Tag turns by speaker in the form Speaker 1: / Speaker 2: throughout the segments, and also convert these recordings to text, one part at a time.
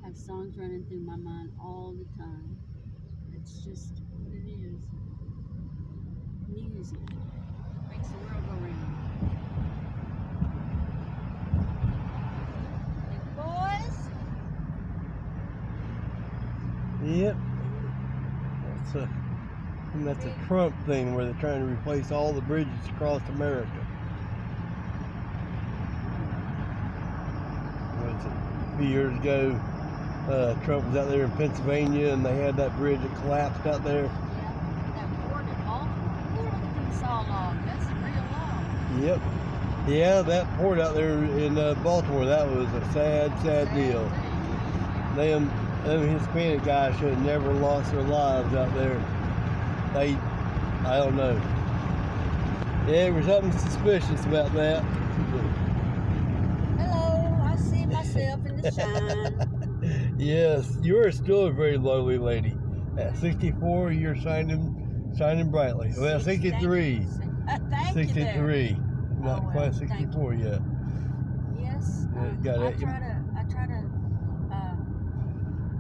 Speaker 1: have songs running through my mind all the time. It's just what it is. Music makes the world go round. Big boys.
Speaker 2: Yep. That's a Trump thing where they're trying to replace all the bridges across America. A few years ago, Trump was out there in Pennsylvania and they had that bridge that collapsed out there.
Speaker 1: Yeah, that port at Baltimore. Saw log. That's a real log.
Speaker 2: Yep. Yeah, that port out there in Baltimore, that was a sad deal. Them Hispanic guys should have never lost their lives out there. I don't know. Yeah, there was something suspicious about that.
Speaker 1: Hello, I see myself in the shine.
Speaker 2: Yes, you are still a very lovely lady. At 64, you're shining brightly. Well, 63.
Speaker 1: Thank
Speaker 2: 63.
Speaker 1: You
Speaker 2: Not quite 64 yet.
Speaker 1: Yes.
Speaker 2: I try to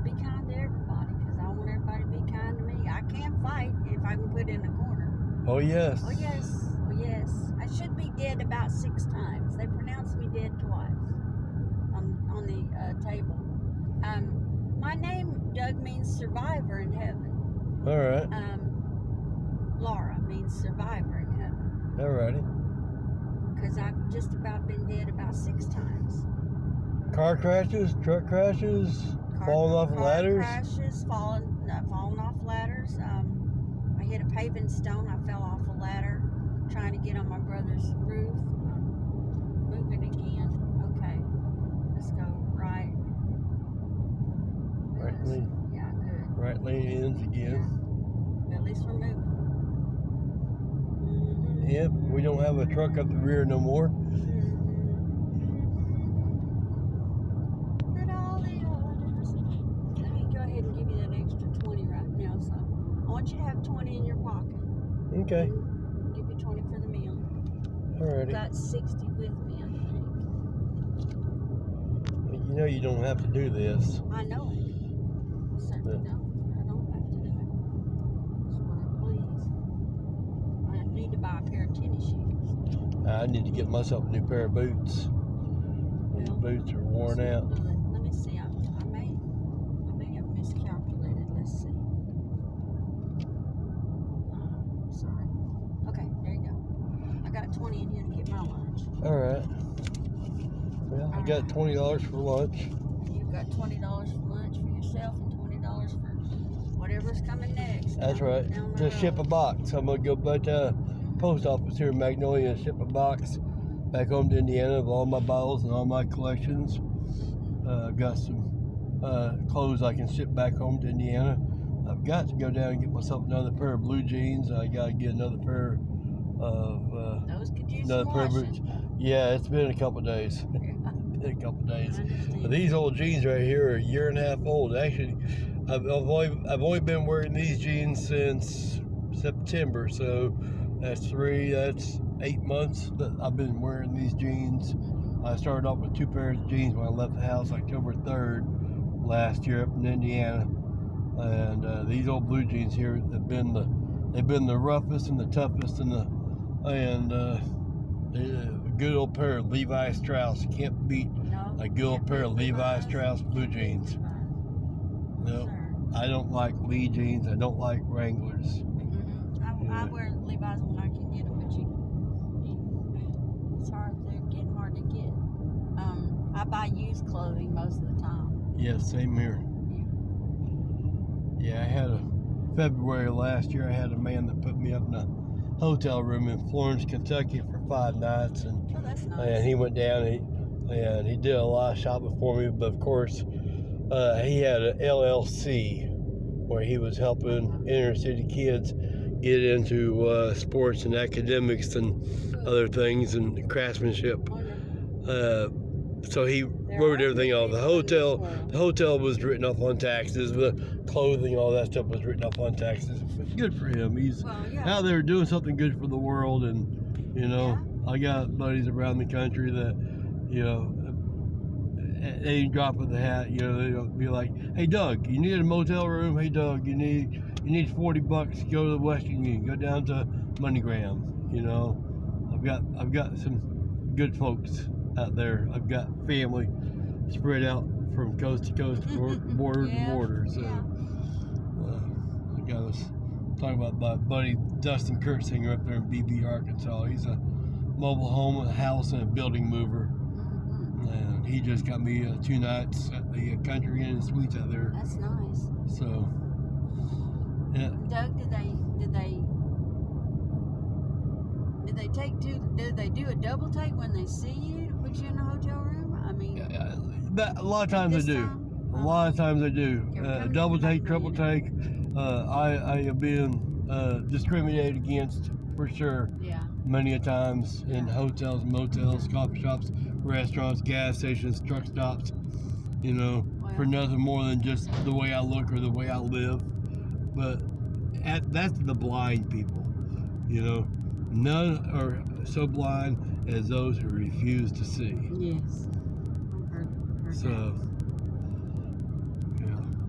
Speaker 1: be kind to everybody because I want everybody to be kind to me. I can't fight if I can put in a corner.
Speaker 2: Oh, yes.
Speaker 1: Oh, yes. Oh, yes. I should be dead about 6 times. They pronounced me dead twice on the table. My name, Doug, means survivor in heaven.
Speaker 2: All right.
Speaker 1: Laura means survivor in heaven.
Speaker 2: All righty.
Speaker 1: Because I've just about been dead about 6 times.
Speaker 2: Car crashes, truck crashes, falling off ladders.
Speaker 1: Crashes, falling off ladders. I hit a paving stone. I fell off a ladder trying to get on my brother's roof. Moving again. Okay, let's go right.
Speaker 2: Right lane.
Speaker 1: Yeah, good.
Speaker 2: Right lane ends again.
Speaker 1: Yeah. At least we're moving. Mm-hmm.
Speaker 2: Yep, we don't have a truck up the rear no more.
Speaker 1: But all the others. Let me go ahead and give you that extra 20 right now. So I want you to have 20 in your pocket.
Speaker 2: Okay.
Speaker 1: Give you 20 for the meal.
Speaker 2: Alrighty.
Speaker 1: Got 60 with me, I think.
Speaker 2: You know you don't have to do this.
Speaker 1: I know it. I certainly don't. I don't have to do it. That's what I please. I need to buy a pair of tennis shoes.
Speaker 2: I need to get myself a new pair of boots. These boots are worn out.
Speaker 1: Let me see. I may have miscalculated. Let's see. Sorry. Okay, there you go. I got 20 in here to get my lunch.
Speaker 2: All right. Well, I got $20 for lunch.
Speaker 1: You've got $20 for lunch for yourself and $20 for whatever's coming next.
Speaker 2: That's right. Just ship a box. I'm going to go back to the post office here in Magnolia and ship a box back home to Indiana of all my bottles and all my collections. Got some clothes I can ship back home to Indiana. I've got to go down and get myself another pair of blue jeans. I got to get another pair of
Speaker 1: those could use
Speaker 2: another
Speaker 1: some
Speaker 2: pair of
Speaker 1: washing.
Speaker 2: boots. Yeah, it's been a couple of days. A couple of days. But these old jeans right here are a year and a half old. Actually, I've only been wearing these jeans since September, so that's 8 months that I've been wearing these jeans. I started off with 2 pairs of jeans when I left the house October 3rd last year up in Indiana, and these old blue jeans here have been the roughest and the toughest and a good old pair of Levi Strauss. You can't beat a good old pair of Levi Strauss blue jeans. No, I don't like Lee jeans. I don't like Wranglers.
Speaker 1: I wear Levi's when I can get them, but it's hard. They're getting hard to get. I buy used clothing most of the time.
Speaker 2: Yeah, same here. Yeah, I had February last year. I had a man that put me up in a hotel room in Florence, Kentucky for 5 nights, and
Speaker 1: that's nice.
Speaker 2: And he went down and he did a lot of shopping for me. But of course, he had an LLC where he was helping inner city kids get into sports and academics and other things and craftsmanship. So he wrote everything off. The hotel was written off on taxes. The clothing, all that stuff was written off on taxes. Good for him. He's out there doing something good for the world. And, I got buddies around the country that, they drop of the hat. You know, they'll be like, "Hey, Doug, you need a motel room? Hey, Doug, you need $40. Go to the Western Union. Go down to MoneyGram. You know, I've got some good folks out there. I've got family spread out from coast to coast, border to border. So I was talking about my buddy Dustin Kurtzinger up there in BB, Arkansas. He's a mobile home, a house, and a building mover. And he just got me 2 nights at the Country Inn and Suites out there.
Speaker 1: That's nice.
Speaker 2: So, yeah.
Speaker 1: Doug, did they do a double take when they see you to put you in a hotel room? I mean,
Speaker 2: But a lot of times they do. A lot of times they do. Double take, triple take. I have been discriminated against for sure.
Speaker 1: Yeah.
Speaker 2: Many a times in hotels, motels, coffee shops, restaurants, gas stations, truck stops. You know, for nothing more than just the way I look or the way I live. But that's the blind people. You know, none are so blind as those who refuse to see.
Speaker 1: Yes.
Speaker 2: So,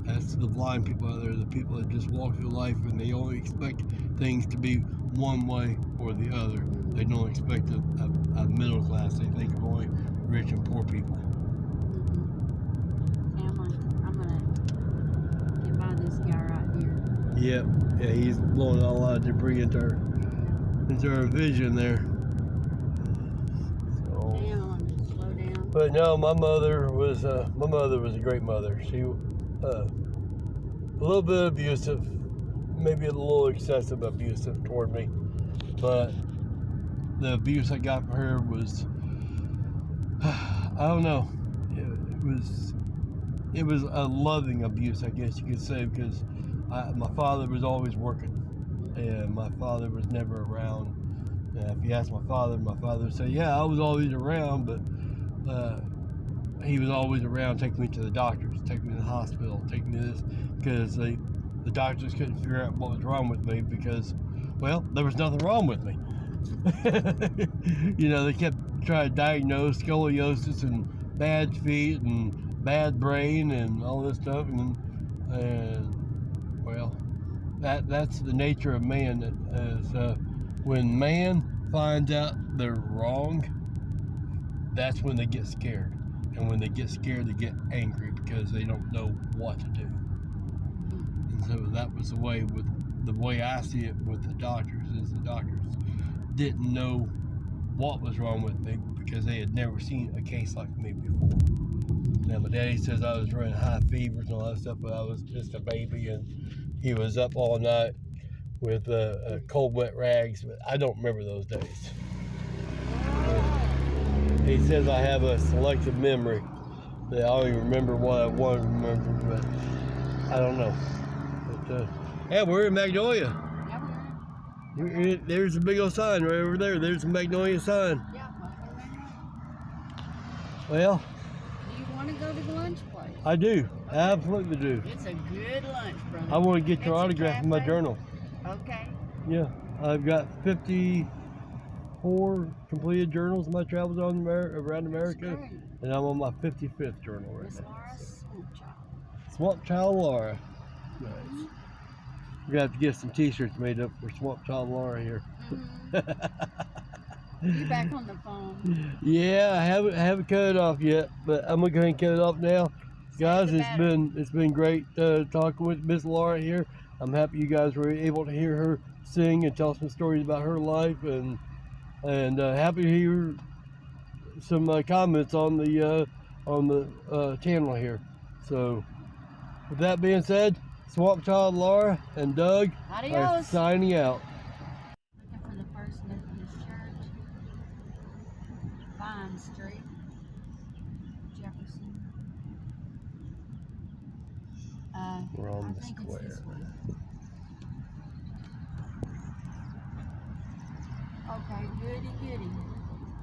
Speaker 2: that's the blind people out there, the people that just walk through life and they only expect things to be one way or the other. They don't expect a middle class. They think of only rich and poor people.
Speaker 1: I'm gonna get by this guy right here.
Speaker 2: Yep. Yeah, he's blowing a lot of debris into our vision there. So,
Speaker 1: Damn, I'm gonna slow down.
Speaker 2: but no, my mother was a great mother. She a little bit abusive, maybe a little excessive abusive toward me, but the abuse I got from her was, I don't know, it was a loving abuse, I guess you could say, because my father was always working, and my father was never around. If you ask my father would say, yeah, I was always around, but he was always around taking me to the doctors, taking me to the hospital, taking me to this, because the doctors couldn't figure out what was wrong with me because, well, there was nothing wrong with me. You know, they kept trying to diagnose scoliosis and bad feet and bad brain and all this stuff, and well, that's the nature of man. When man finds out they're wrong, that's when they get scared. And when they get scared, they get angry because they don't know what to do. And so that was the way I see it with the doctors, is the doctors didn't know what was wrong with me because they had never seen a case like me before. Now, my daddy says I was running high fevers and all that stuff, but I was just a baby, and he was up all night with cold, wet rags, but I don't remember those days. He says I have a selective memory that I don't even remember what I want to remember, but I don't know. But, yeah, we're in Magnolia. There's a big old sign right over there. There's a Magnolia sign.
Speaker 1: Yeah,
Speaker 2: Well,
Speaker 1: do you want to go to the lunch place?
Speaker 2: I do. I absolutely do.
Speaker 1: It's a good lunch, brother.
Speaker 2: I want to get your autograph in my journal.
Speaker 1: Okay.
Speaker 2: Yeah, I've got 54 completed journals in my travels around America, and I'm on my 55th journal right now. Swamp Child Laura. Nice. We're going to have to get some t-shirts made up for Swamp Child Laura here.
Speaker 1: You back on the phone.
Speaker 2: Yeah, I haven't cut it off yet, but I'm going to go ahead and cut it off now. Guys, it's been great talking with Miss Laura here. I'm happy you guys were able to hear her sing and tell some stories about her life, and happy to hear some comments on the channel here. So, with that being said, Swamp Child Laura and Doug are signing out.
Speaker 1: Looking for the First Methodist Church, Vine Street, Jefferson.
Speaker 2: We're on the square.
Speaker 1: Okay, goody goody.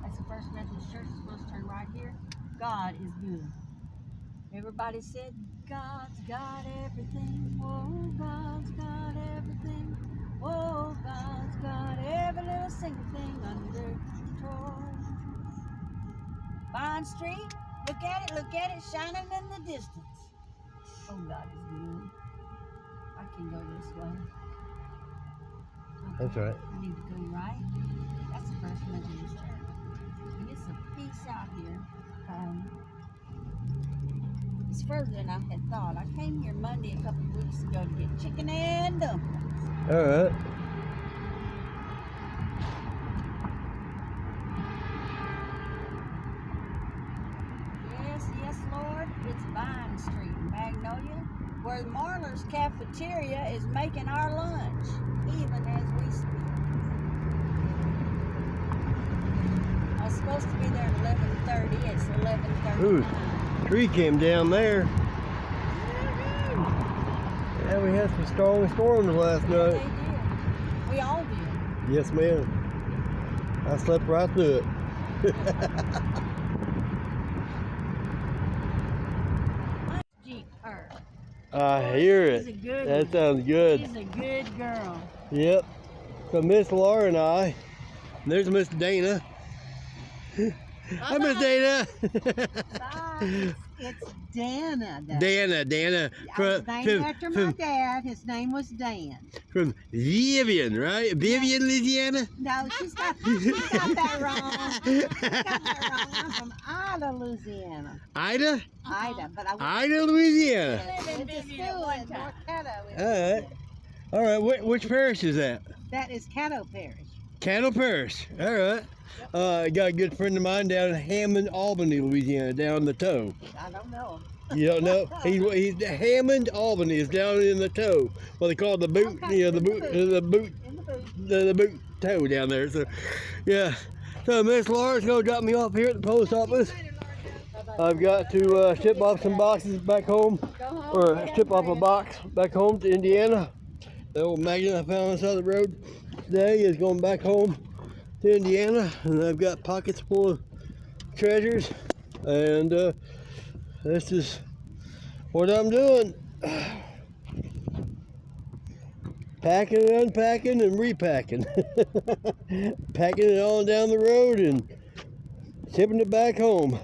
Speaker 1: That's the First Methodist Church. It's supposed to turn right here. God is good. Everybody said, God's got everything. Oh, God's got everything. Oh, God's got every little single thing under control. Vine Street, Look at it shining in the distance. Oh, God is good. I can go this way. Okay.
Speaker 2: That's right.
Speaker 1: I need to go right. That's the First Methodist Church. And it's a piece out here. It's further than I had thought. I came here Monday a couple of weeks ago to get chicken and dumplings.
Speaker 2: All right.
Speaker 1: Yes, Lord. It's Vine Street in Magnolia, where Marler's Cafeteria is making our lunch, even as we speak. I was supposed to be there at 11:30. It's 11:30.
Speaker 2: Ooh, tree came down there. Yeah, we had some strong storms last
Speaker 1: They
Speaker 2: night.
Speaker 1: did. We all did.
Speaker 2: Yes, ma'am. I slept right through it.
Speaker 1: Jeep her.
Speaker 2: I hear
Speaker 1: She's a
Speaker 2: it.
Speaker 1: good
Speaker 2: That
Speaker 1: one.
Speaker 2: sounds good.
Speaker 1: She's a good girl.
Speaker 2: Yep. So Miss Laura and I, there's Miss Dana. Hi, Miss Dana.
Speaker 3: Bye. It's Dana. though.
Speaker 2: Dana.
Speaker 3: I was named after my dad. His name was Dan.
Speaker 2: From Vivian, right? Vivian, Louisiana?
Speaker 3: No, she's got that wrong. She's got that wrong. I'm from Ida, Louisiana.
Speaker 2: Ida?
Speaker 3: Ida, but I
Speaker 2: Ida, Louisiana.
Speaker 3: went to school in North Caddo.
Speaker 2: All right. All right. Which parish is that?
Speaker 3: That is Caddo Parish.
Speaker 2: Cattle Parish. All right. I got a good friend of mine down in Hammond, Albany, Louisiana, down the toe.
Speaker 3: I don't know.
Speaker 2: You don't know? He's Hammond, Albany is down in the toe. What they call the boot,
Speaker 3: Okay,
Speaker 2: you know, the
Speaker 3: in the
Speaker 2: boot,
Speaker 3: In the booth.
Speaker 2: the boot toe down there. So, yeah. So Miss Laura's gonna drop me off here at the post office. I've got to ship off some boxes back home, or ship off a box back home to Indiana. The old magnet I found on the side of the road today is going back home to Indiana, and I've got pockets full of treasures, and this is what I'm doing. Packing and unpacking and repacking. Packing it on down the road and shipping it back home.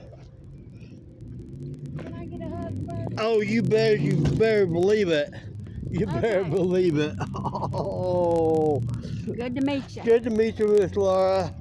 Speaker 1: Can I get a hug, bud?
Speaker 2: Oh, you better believe it. You better
Speaker 1: Okay.
Speaker 2: believe it. Oh,
Speaker 1: Good to meet you.
Speaker 2: good to meet you, Miss Laura.